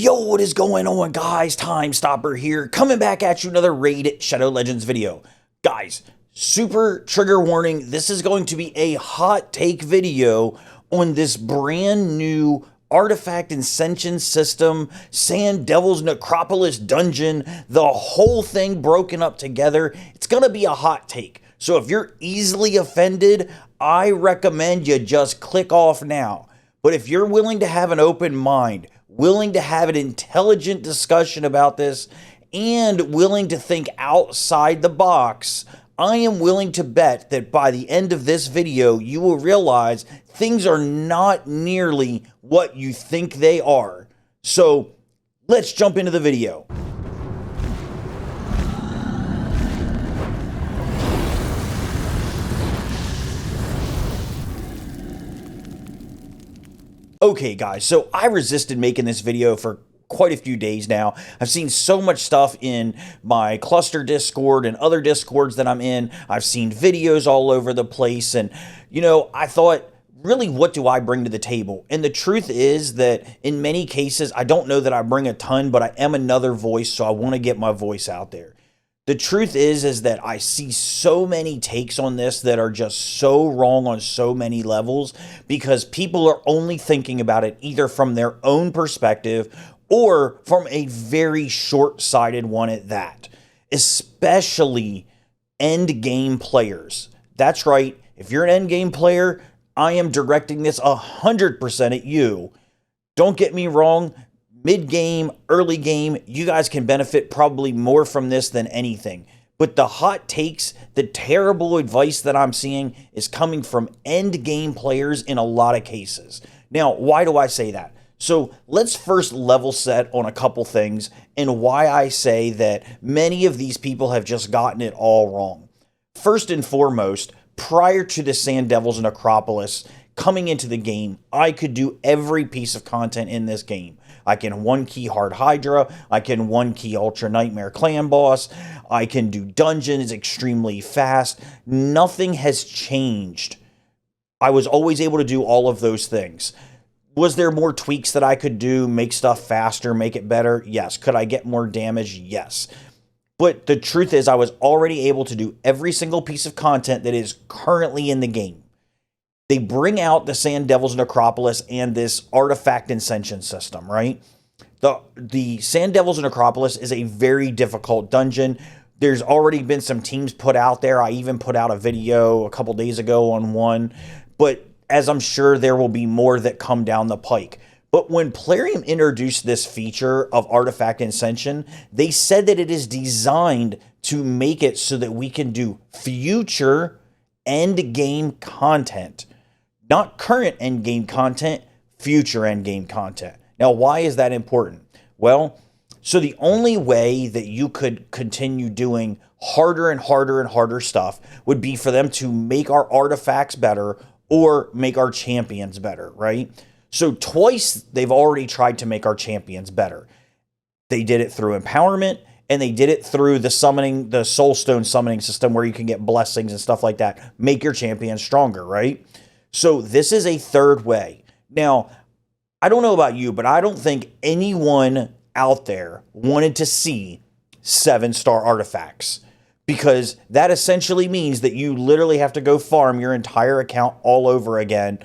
Yo, what is going on, guys? TymeStopper here, coming back at you another Raid Shadow Legends video. Guys, super trigger warning, this is going to be a hot take video on this brand new artifact Ascension system, Sand Devil's Necropolis dungeon, the whole thing broken up together. It's gonna be a hot take. So if you're easily offended, I recommend you just click off now. But if you're willing to have an open mind, willing to have an intelligent discussion about this, and willing to think outside the box, I am willing to bet that by the end of this video, you will realize things are not nearly what you think they are. So let's jump into the video. Okay, guys, so I resisted making this video for quite a few days now. I've seen so much stuff in my cluster Discord and other Discords that I'm in. I've seen videos all over the place, and, you know, I thought, really, what do I bring to the table? And the truth is that in many cases, I don't know that I bring a ton, but I am another voice, so I want to get my voice out there. The truth is that I see so many takes on this that are just so wrong on so many levels because people are only thinking about it either from their own perspective or from a very short-sighted one at that, especially end game players. That's right. If you're an end game player, I am directing this 100% at you. Don't get me wrong. Mid-game, early game, you guys can benefit probably more from this than anything. But the hot takes, the terrible advice that I'm seeing is coming from end game players in a lot of cases. Now, why do I say that? So let's first level set on a couple things and why I say that many of these people have just gotten it all wrong. First and foremost, prior to the Sand Devil's Necropolis coming into the game, I could do every piece of content in this game. I can one-key Hard Hydra, I can one-key Ultra Nightmare Clan Boss, I can do dungeons extremely fast. Nothing has changed. I was always able to do all of those things. Was there more tweaks that I could do, make stuff faster, make it better? Yes. Could I get more damage? Yes. But the truth is I was already able to do every single piece of content that is currently in the game. They bring out the Sand Devil's Necropolis and this artifact Ascension system, right? The Sand Devil's Necropolis is a very difficult dungeon. There's already been some teams put out there. I even put out a video a couple days ago on one. But as I'm sure there will be more that come down the pike. But when Plarium introduced this feature of Artifact Ascension, they said that it is designed to make it so that we can do future end-game content. Not current endgame content, future endgame content. Now, why is that important? Well, so the only way that you could continue doing harder and harder and harder stuff would be for them to make our artifacts better or make our champions better, right? So twice they've already tried to make our champions better. They did it through empowerment, and they did it through the summoning, the soulstone summoning system where you can get blessings and stuff like that. Make your champion stronger, right? So this is a third way. Now, I don't know about you, but I don't think anyone out there wanted to see 7-star artifacts, because that essentially means that you literally have to go farm your entire account all over again,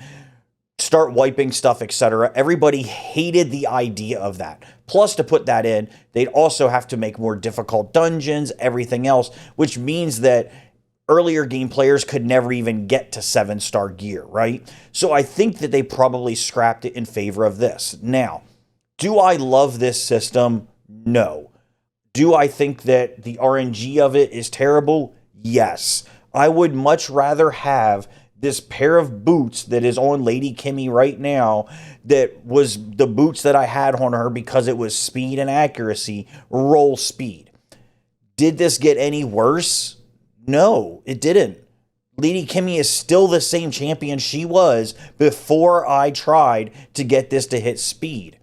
start wiping stuff, etc. Everybody hated the idea of that. Plus, to put that in, they'd also have to make more difficult dungeons, everything else, which means that earlier game players could never even get to 7-star gear, right? So I think that they probably scrapped it in favor of this. Now, do I love this system? No. Do I think that the RNG of it is terrible? Yes. I would much rather have this pair of boots that is on Lady Kimmy right now, that was the boots that I had on her because it was speed and accuracy, roll speed. Did this get any worse? No, it didn't. Lady Kimmy is still the same champion she was before I tried to get this to hit speed.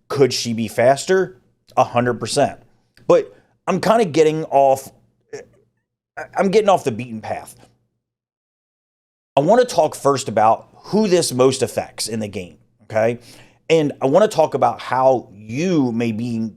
Could she be faster? 100%. But I'm kind of getting off the beaten path. I want to talk first about who this most affects in the game, okay? And I want to talk about how you may be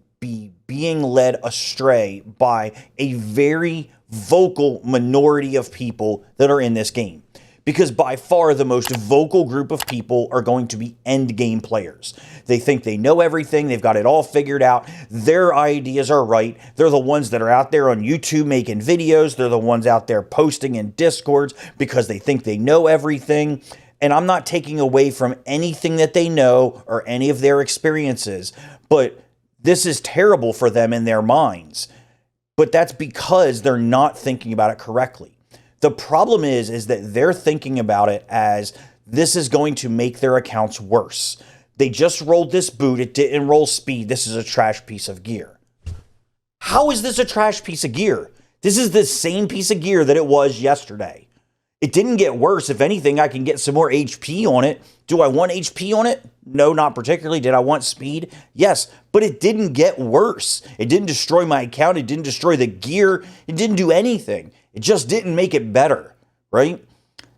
being led astray by a very vocal minority of people that are in this game. Because by far the most vocal group of people are going to be end game players. They think they know everything. They've got it all figured out. Their ideas are right. They're the ones that are out there on YouTube making videos. They're the ones out there posting in Discords because they think they know everything. And I'm not taking away from anything that they know or any of their experiences, but this is terrible for them in their minds. But that's because they're not thinking about it correctly. The problem is that they're thinking about it as this is going to make their accounts worse. They just rolled this boot. It didn't roll speed. This is a trash piece of gear. How is this a trash piece of gear? This is the same piece of gear that it was yesterday. It didn't get worse. If anything, I can get some more HP on it. Do I want HP on it? No, not particularly. Did I want speed? Yes, but it didn't get worse. It didn't destroy my account. It didn't destroy the gear. It didn't do anything. It just didn't make it better, right?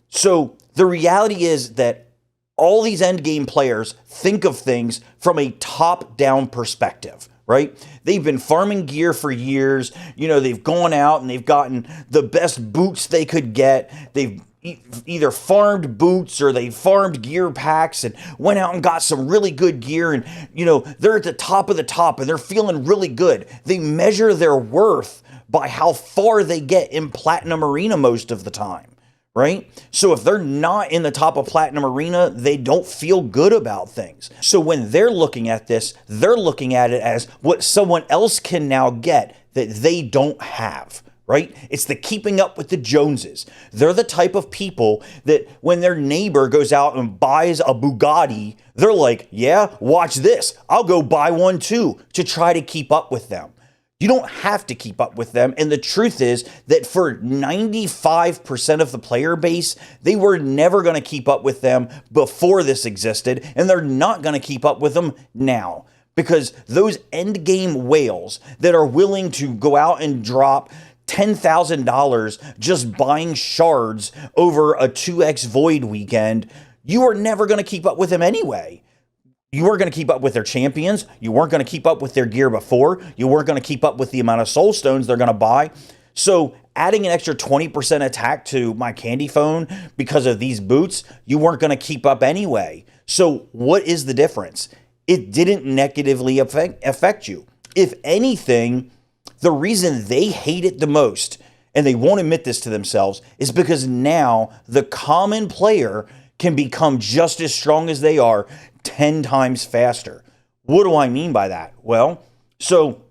So the reality is that all these end game players think of things from a top-down perspective, right? They've been farming gear for years. You know, they've gone out and they've gotten the best boots they could get. They've either farmed boots or they farmed gear packs and went out and got some really good gear. And, you know, they're at the top of the top and they're feeling really good. They measure their worth by how far they get in Platinum Arena most of the time, right? So if they're not in the top of Platinum Arena, they don't feel good about things. So when they're looking at this, they're looking at it as what someone else can now get that they don't have, right? It's the keeping up with the Joneses. They're the type of people that when their neighbor goes out and buys a Bugatti, they're like, yeah, watch this. I'll go buy one too, to try to keep up with them. You don't have to keep up with them. And the truth is that for 95% of the player base, they were never going to keep up with them before this existed. And they're not going to keep up with them now. Because those end game whales that are willing to go out and drop $10,000 just buying shards over a 2x Void weekend, you are never going to keep up with them anyway. You weren't going to keep up with their champions. You weren't going to keep up with their gear before. You weren't going to keep up with the amount of soul stones they're going to buy. So adding an extra 20% attack to my candy phone because of these boots, you weren't going to keep up anyway. So what is the difference? It didn't negatively affect you. If anything, the reason they hate it the most, and they won't admit this to themselves, is because now the common player can become just as strong as they are 10 times faster. What do I mean by that? Well, so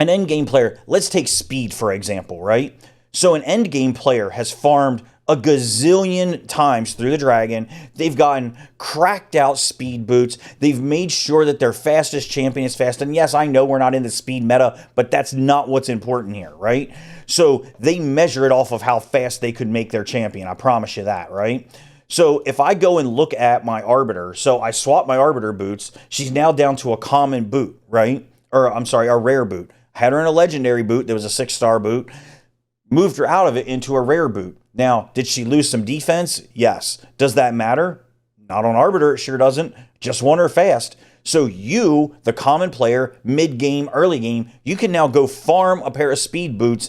an endgame player, let's take speed for example, right? So an endgame player has farmed a gazillion times through the dragon. They've gotten cracked out speed boots. They've made sure that their fastest champion is fast. And yes, I know we're not in the speed meta, but that's not what's important here, right? So they measure it off of how fast they could make their champion. I promise you that, right? So if I go and look at my Arbiter, so I swap my Arbiter boots, she's now down to a common boot, right? Or I'm sorry, a rare boot. I had her in a legendary boot. There was a 6-star boot. Moved her out of it into a rare boot. Now, did she lose some defense? Yes. Does that matter? Not on Arbiter, it sure doesn't. Just won her fast. So you, the common player, mid-game, early game, you can now go farm a pair of speed boots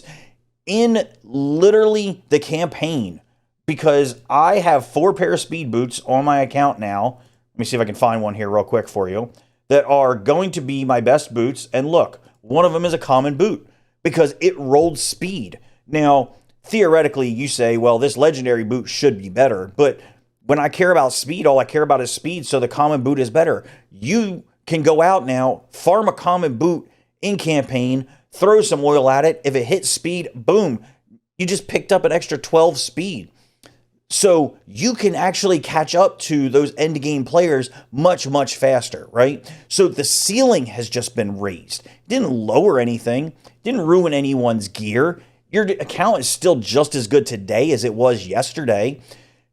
in literally the campaign. Because I have 4 pair of speed boots on my account now. Let me see if I can find one here real quick for you. That are going to be my best boots. And look, one of them is a common boot. Because it rolled speed. Now, theoretically, you say, well, this legendary boot should be better. But when I care about speed, all I care about is speed. So the common boot is better. You can go out now, farm a common boot in campaign, throw some oil at it. If it hits speed, boom. You just picked up an extra 12 speed. So you can actually catch up to those end game players much, much faster, right? So the ceiling has just been raised. It didn't lower anything. Didn't ruin anyone's gear. Your account is still just as good today as it was yesterday.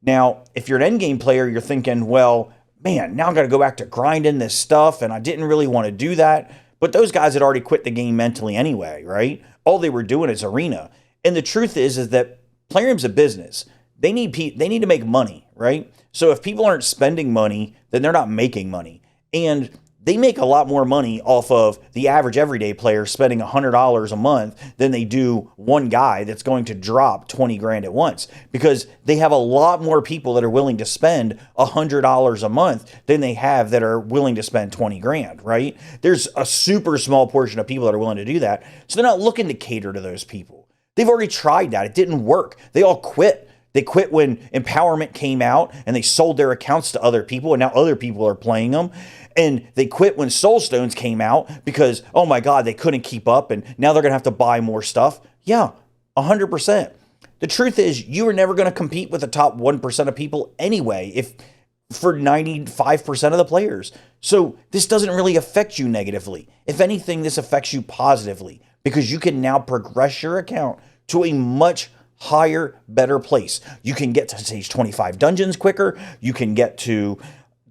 Now, if you're an end game player, you're thinking, well, man, now I'm going to go back to grinding this stuff, and I didn't really want to do that. But those guys had already quit the game mentally anyway, right? All they were doing is arena. And the truth is that Plarium's a business. They need to make money, right? So if people aren't spending money, then they're not making money. And they make a lot more money off of the average everyday player spending $100 a month than they do one guy that's going to drop 20 grand at once, because they have a lot more people that are willing to spend $100 a month than they have that are willing to spend 20 grand, right? There's a super small portion of people that are willing to do that. So they're not looking to cater to those people. They've already tried that. It didn't work. They all quit. They quit when Empowerment came out and they sold their accounts to other people, and now other people are playing them. And they quit when Soulstones came out because, oh my God, they couldn't keep up and now they're going to have to buy more stuff. Yeah, 100%. The truth is, you are never going to compete with the top 1% of people anyway, if for 95% of the players. So this doesn't really affect you negatively. If anything, this affects you positively because you can now progress your account to a much higher, better place. You can get to stage 25 dungeons quicker. You can get to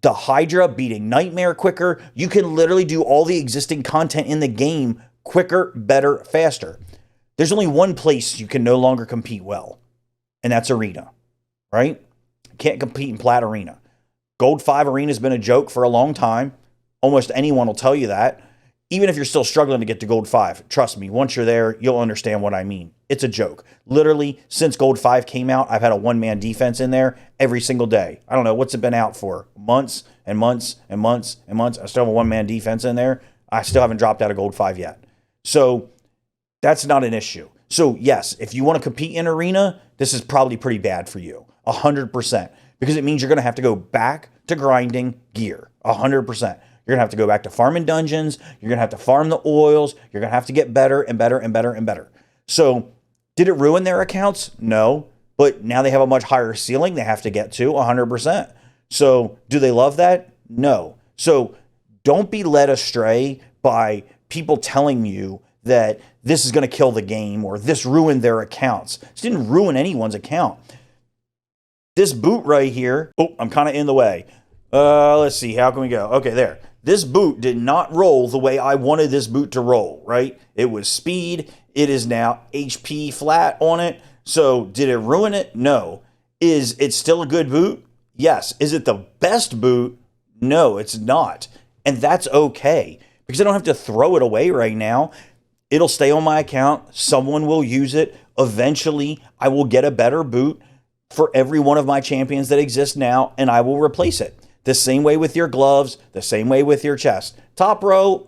the Hydra beating Nightmare quicker. You can literally do all the existing content in the game quicker, better, faster. There's only one place you can no longer compete well, and that's Arena, right? Can't compete in Plat Arena. Gold 5 Arena has been a joke for a long time. Almost anyone will tell you that. Even if you're still struggling to get to Gold 5, trust me, once you're there, you'll understand what I mean. It's a joke. Literally, since Gold 5 came out, I've had a one-man defense in there every single day. I don't know, what's it been out for? Months and months and months and months. I still have a one-man defense in there. I still haven't dropped out of Gold 5 yet. So that's not an issue. So yes, if you want to compete in Arena, this is probably pretty bad for you. 100%. Because it means you're going to have to go back to grinding gear. 100%. You're going to have to go back to farming dungeons. You're going to have to farm the oils. You're going to have to get better and better and better and better. So did it ruin their accounts? No. But now they have a much higher ceiling they have to get to, 100%. So do they love that? No. So don't be led astray by people telling you that this is going to kill the game or this ruined their accounts. This didn't ruin anyone's account. This boot right here, oh, I'm kind of in the way. Let's see, how can we go? Okay, there. This boot did not roll the way I wanted this boot to roll, right? It was speed. It is now HP flat on it. So did it ruin it? No. Is it still a good boot? Yes. Is it the best boot? No, it's not. And that's okay because I don't have to throw it away right now. It'll stay on my account. Someone will use it. Eventually, I will get a better boot for every one of my champions that exists now, and I will replace it. The same way with your gloves, the same way with your chest. Top row,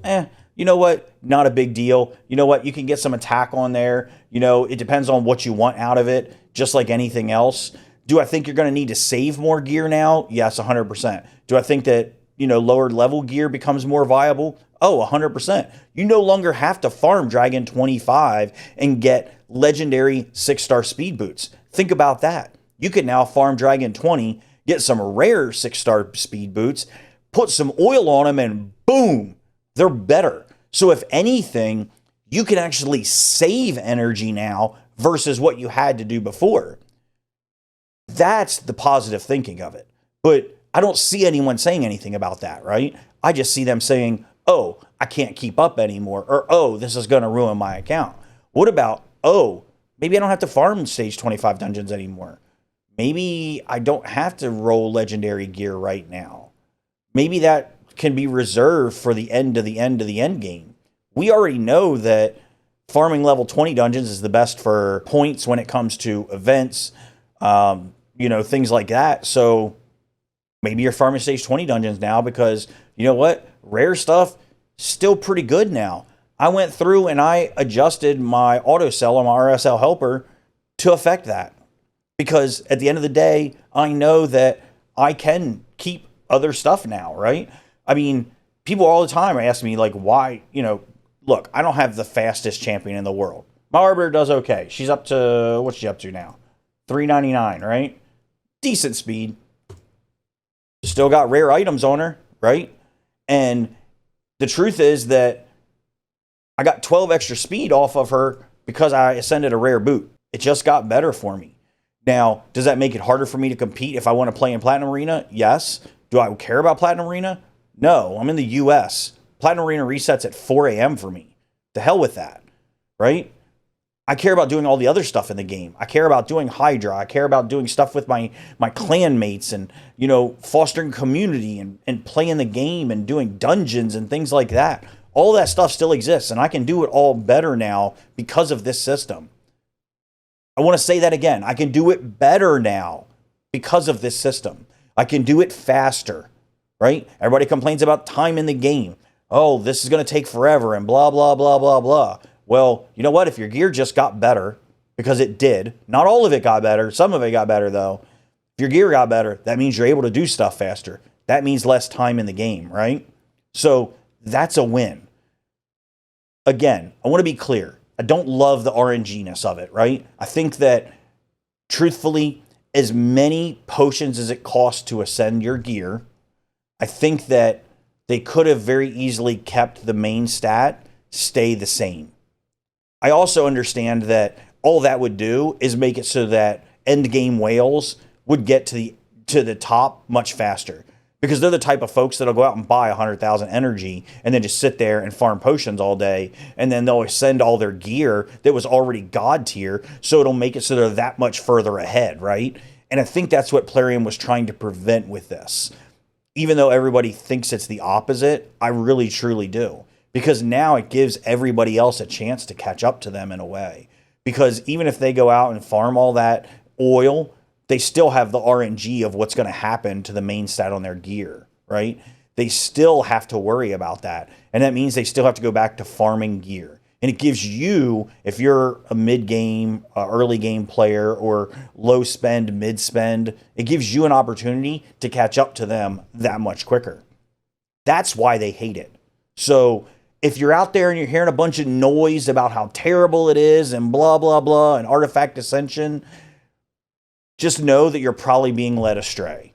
you know what? Not a big deal. You know what? You can get some attack on there. You know, it depends on what you want out of it, just like anything else. Do I think you're going to need to save more gear now? Yes, 100%. Do I think that, lower level gear becomes more viable? Oh, 100%. You no longer have to farm Dragon 25 and get legendary 6-star speed boots. Think about that. You can now farm Dragon 20, get some rare 6-star speed boots, put some oil on them, and boom, they're better. So if anything, you can actually save energy now versus what you had to do before. That's the positive thinking of it. But I don't see anyone saying anything about that, right? I just see them saying, oh, I can't keep up anymore, or oh, this is going to ruin my account. What about, oh, maybe I don't have to farm stage 25 dungeons anymore. Maybe I don't have to roll legendary gear right now. Maybe that can be reserved for the end of the end of the end game. We already know that farming level 20 dungeons is the best for points when it comes to events, things like that. So maybe you're farming stage 20 dungeons now because, you know what? Rare stuff, still pretty good now. I went through and I adjusted my auto sell on my RSL helper to affect that. Because at the end of the day, I know that I can keep other stuff now, right? I mean, people all the time ask me, like, why, look, I don't have the fastest champion in the world. My Arbiter does okay. She's up to, what's she up to now? 399, right? Decent speed. Still got rare items on her, right? And the truth is that I got 12 extra speed off of her because I ascended a rare boot. It just got better for me. Now, does that make it harder for me to compete if I want to play in Platinum Arena? Yes. Do I care about Platinum Arena? No. I'm in the US. Platinum Arena resets at 4 a.m. for me. The hell with that, right? I care about doing all the other stuff in the game. I care about doing Hydra. I care about doing stuff with my clan mates and, you know, fostering community and playing the game and doing dungeons and things like that. All that stuff still exists, and I can do it all better now because of this system. I want to say that again. I can do it better now because of this system. I can do it faster, right? Everybody complains about time in the game. Oh, this is going to take forever and blah, blah, blah, blah, blah. Well, you know what? If your gear just got better, because it did, not all of it got better, some of it got better though. If your gear got better, that means you're able to do stuff faster. That means less time in the game, right? So that's a win. Again, I want to be clear. I don't love the RNG-ness of it, right? I think that, truthfully, as many potions as it costs to ascend your gear, I think that they could have very easily kept the main stat stay the same. I also understand that all that would do is make it so that end game whales would get to the top much faster, because they're the type of folks that'll go out and buy 100,000 energy and then just sit there and farm potions all day, and then they'll ascend all their gear that was already god tier, so it'll make it so they're that much further ahead, right? And I think that's what Plarium was trying to prevent with this. Even though everybody thinks it's the opposite, I really truly do. Because now it gives everybody else a chance to catch up to them in a way. Because even if they go out and farm all that oil, they still have the RNG of what's going to happen to the main stat on their gear, right? They still have to worry about that. And that means they still have to go back to farming gear. And it gives you, if you're a mid-game, early game player, or low spend, mid spend, it gives you an opportunity to catch up to them that much quicker. That's why they hate it. So if you're out there and you're hearing a bunch of noise about how terrible it is and blah, blah, blah, and Artifact Ascension, just know that you're probably being led astray.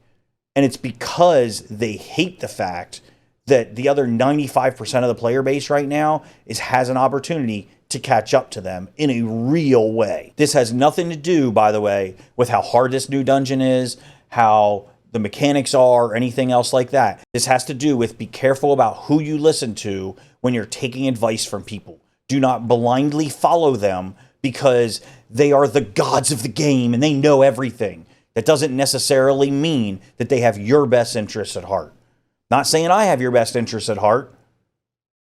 And it's because they hate the fact that the other 95% of the player base right now has an opportunity to catch up to them in a real way. This has nothing to do, by the way, with how hard this new dungeon is, how the mechanics are, or anything else like that. This has to do with be careful about who you listen to when you're taking advice from people. Do not blindly follow them because they are the gods of the game and they know everything. That doesn't necessarily mean that they have your best interests at heart. Not saying I have your best interests at heart.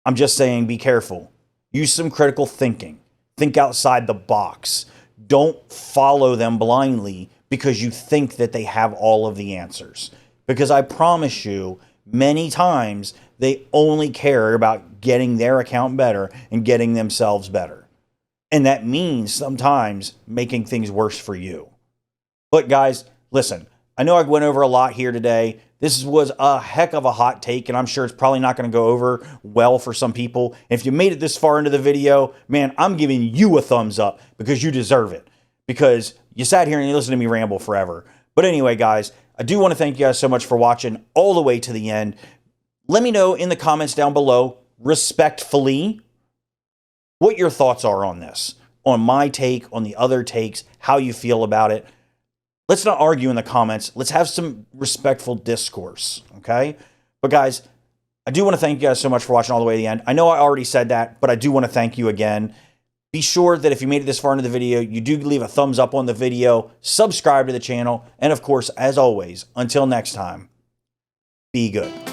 I'm just saying be careful. Use some critical thinking. Think outside the box. Don't follow them blindly because you think that they have all of the answers. Because I promise you, many times they only care about getting their account better and getting themselves better. And that means sometimes making things worse for you. But guys, listen, I know I went over a lot here today. This was a heck of a hot take, and I'm sure it's probably not going to go over well for some people. If you made it this far into the video, man, I'm giving you a thumbs up because you deserve it. Because you sat here and you listened to me ramble forever. But anyway, guys, I do want to thank you guys so much for watching all the way to the end. Let me know in the comments down below, respectfully, what your thoughts are on this, on my take, on the other takes, how you feel about it. Let's not argue in the comments. Let's have some respectful discourse, okay? But guys, I do want to thank you guys so much for watching all the way to the end. I know I already said that, but I do want to thank you again. Be sure that if you made it this far into the video, you do leave a thumbs up on the video, subscribe to the channel, and of course, as always, until next time, be good.